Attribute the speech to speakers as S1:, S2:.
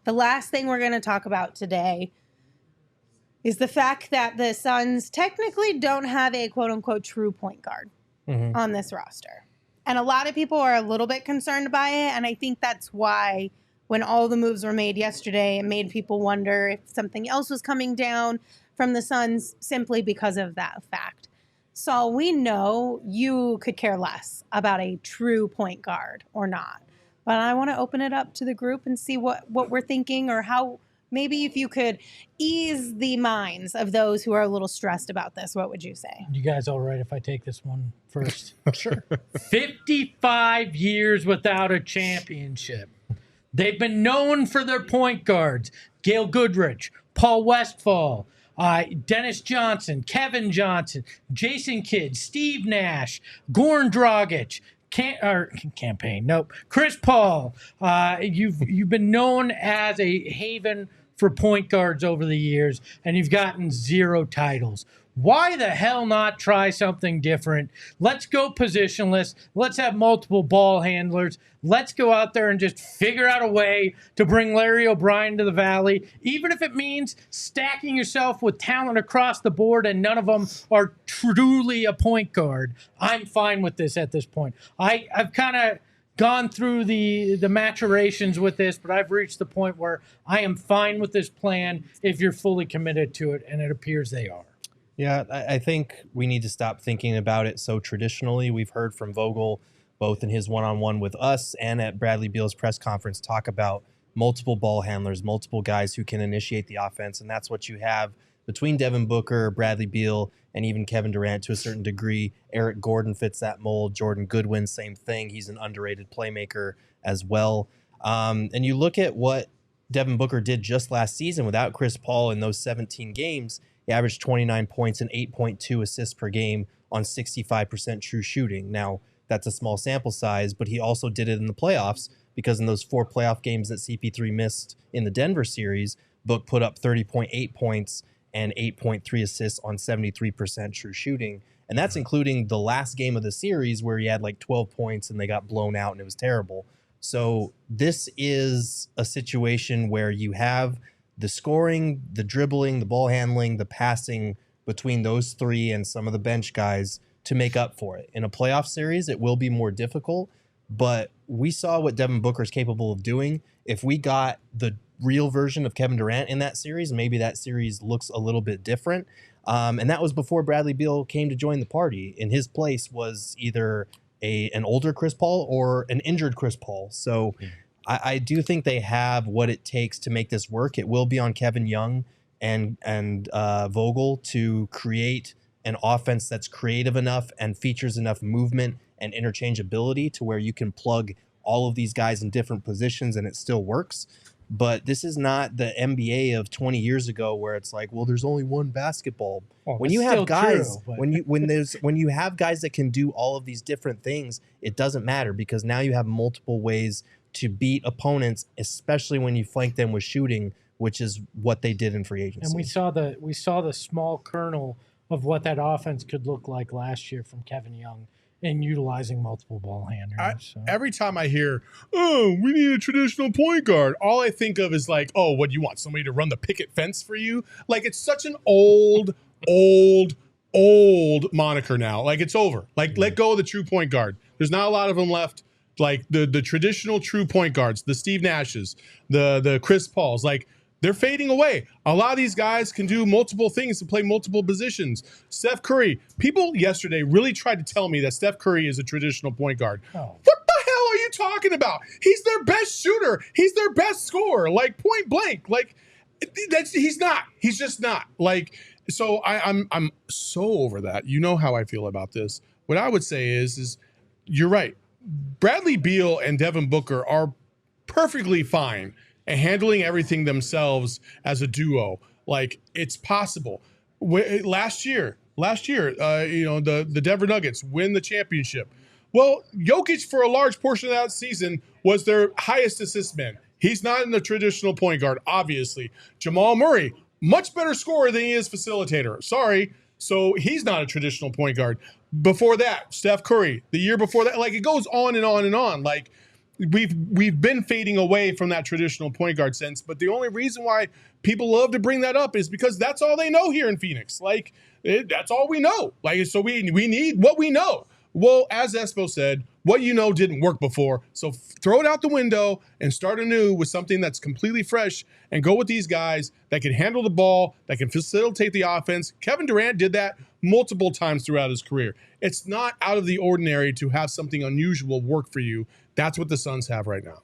S1: The last thing we're going to talk about today is the fact that the Suns technically don't have a quote-unquote true point guard on this roster. And a lot of people are a little bit concerned by it, and I think that's why when all the moves were made yesterday, it made people wonder if something else was coming down from the Suns simply because of that fact. So we know you could care less about a true point guard or not. But I want to open it up to the group and see what we're thinking, or how maybe if you could ease the minds of those who are a little stressed about this. What would you say?
S2: You guys all right if I take this one first?
S3: Sure.
S2: 55 years without a championship. They've been known for their point guards. Gail Goodrich, Paul Westphal, Dennis Johnson, Kevin Johnson, Jason Kidd, Steve Nash, Goran Dragic, Cam Payne, nope, Chris Paul. You've been known as a haven for point guards over the years, and you've gotten 0 titles. Why the hell not try something different? Let's go positionless. Let's have multiple ball handlers. Let's go out there and just figure out a way to bring Larry O'Brien to the Valley, even if it means stacking yourself with talent across the board and none of them are truly a point guard. I'm fine with this at this point. I've kind of gone through the maturations with this, but I've reached the point where I am fine with this plan if you're fully committed to it, and it appears they are.
S3: Yeah, I think we need to stop thinking about it so traditionally. We've heard from Vogel, both in his one-on-one with us and at Bradley Beal's press conference, talk about multiple ball handlers, multiple guys who can initiate the offense, and that's what you have between Devin Booker, Bradley Beal, and even Kevin Durant to a certain degree. Eric Gordon fits that mold. Jordan Goodwin, same thing. He's an underrated playmaker as well. And you look at what Devin Booker did just last season without Chris Paul in those 17 games. He averaged 29 points and 8.2 assists per game on 65% true shooting. Now, that's a small sample size, but he also did it in the playoffs, because in those 4 playoff games that CP3 missed in the Denver series, Book put up 30.8 points and 8.3 assists on 73% true shooting. And that's including the last game of the series where he had like 12 points and they got blown out and it was terrible. So this is a situation where you have the scoring, the dribbling, the ball handling, the passing between those 3 and some of the bench guys to make up for it. In a playoff series, it will be more difficult, but we saw what Devin Booker is capable of doing. If we got the real version of Kevin Durant in that series, maybe that series looks a little bit different. And that was before Bradley Beal came to join the party. In his place was either an older Chris Paul or an injured Chris Paul. So I do think they have what it takes to make this work. It will be on Kevin Young and Vogel to create an offense that's creative enough and features enough movement and interchangeability to where you can plug all of these guys in different positions and it still works. But this is not the NBA of 20 years ago where it's like, well, there's only one basketball.
S2: Well,
S3: when you have guys,
S2: true,
S3: when you have guys that can do all of these different things, it doesn't matter, because now you have multiple ways to beat opponents, especially when you flank them with shooting, which is what they did in free agency.
S2: And we saw the small kernel of what that offense could look like last year from Kevin Young in utilizing multiple ball handlers.
S4: Every time I hear, oh, we need a traditional point guard, all I think of is like, oh, what do you want? Somebody to run the picket fence for you? Like, it's such an old moniker now. Like, it's over. Like, let go of the true point guard. There's not a lot of them left. Like, the traditional true point guards, the Steve Nashes, the Chris Pauls, like, they're fading away. A lot of these guys can do multiple things to play multiple positions. Steph Curry. People yesterday really tried to tell me that Steph Curry is a traditional point guard. Oh. What the hell are you talking about? He's their best shooter. He's their best scorer. Like, point blank. Like, he's not. He's just not. Like, so I'm so over that. You know how I feel about this. What I would say is you're right. Bradley Beal and Devin Booker are perfectly fine and handling everything themselves as a duo. Like, it's possible. Last year, the Denver Nuggets win the championship. Well, Jokic, for a large portion of that season, was their highest assist man. He's not in the traditional point guard, obviously. Jamal Murray, much better scorer than he is facilitator. Sorry. So he's not a traditional point guard. Before that, Steph Curry. The year before that, like, it goes on and on and on. Like, we've been fading away from that traditional point guard sense, but the only reason why people love to bring that up is because that's all they know here in Phoenix. Like, that's all we know. Like, so we need what we know. Well, as Espo said, what you know didn't work before, so throw it out the window and start anew with something that's completely fresh and go with these guys that can handle the ball, that can facilitate the offense. Kevin Durant did that multiple times throughout his career. It's not out of the ordinary to have something unusual work for you. That's what the Suns have right now.